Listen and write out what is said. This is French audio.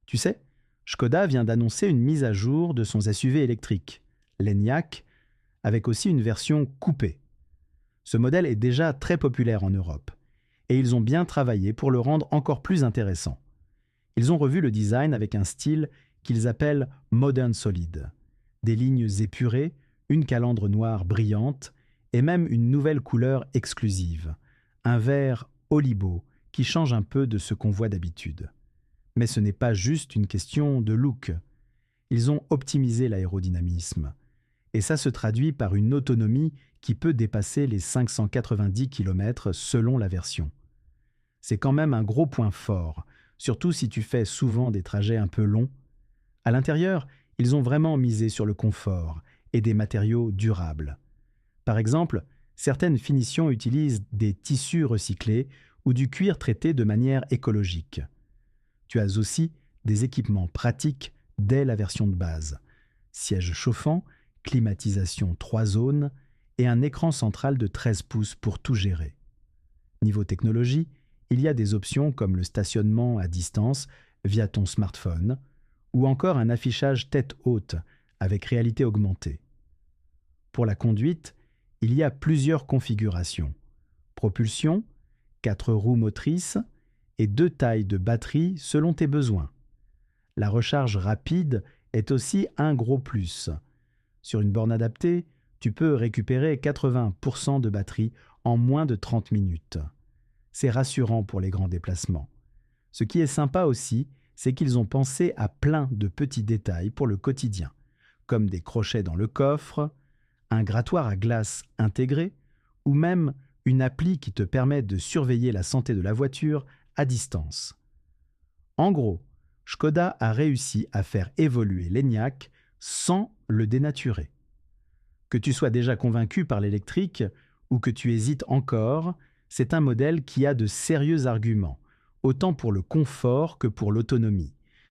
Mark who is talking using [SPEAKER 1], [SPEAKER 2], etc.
[SPEAKER 1] Tu sais, Škoda vient d'annoncer une mise à jour de son SUV électrique, l'Enyaq, avec aussi une version coupée. Ce modèle est déjà très populaire en Europe, et ils ont bien travaillé pour le rendre encore plus intéressant. Ils ont revu le design avec un style qu'ils appellent Modern Solid. Des lignes épurées, une calandre noire brillante, et même une nouvelle couleur exclusive, un vert olibo qui change un peu de ce qu'on voit d'habitude. Mais ce n'est pas juste une question de look. Ils ont optimisé l'aérodynamisme. Et ça se traduit par une autonomie qui peut dépasser les 590 km selon la version. C'est quand même un gros point fort, surtout si tu fais souvent des trajets un peu longs. À l'intérieur, ils ont vraiment misé sur le confort et des matériaux durables. Par exemple, certaines finitions utilisent des tissus recyclés ou du cuir traité de manière écologique. Tu as aussi des équipements pratiques dès la version de base. Siège chauffant, climatisation 3 zones et un écran central de 13 pouces pour tout gérer. Niveau technologie, il y a des options comme le stationnement à distance via ton smartphone ou encore un affichage tête haute avec réalité augmentée. Pour la conduite, il y a plusieurs configurations. Propulsion, 4 roues motrices et 2 tailles de batterie selon tes besoins. La recharge rapide est aussi un gros plus. Sur une borne adaptée, tu peux récupérer 80% de batterie en moins de 30 minutes. C'est rassurant pour les grands déplacements. Ce qui est sympa aussi, c'est qu'ils ont pensé à plein de petits détails pour le quotidien, comme des crochets dans le coffre, un grattoir à glace intégré, ou même une appli qui te permet de surveiller la santé de la voiture à distance. En gros, Škoda a réussi à faire évoluer l'Enyaq sans le dénaturer. Que tu sois déjà convaincu par l'électrique ou que tu hésites encore, c'est un modèle qui a de sérieux arguments, autant pour le confort que pour l'autonomie.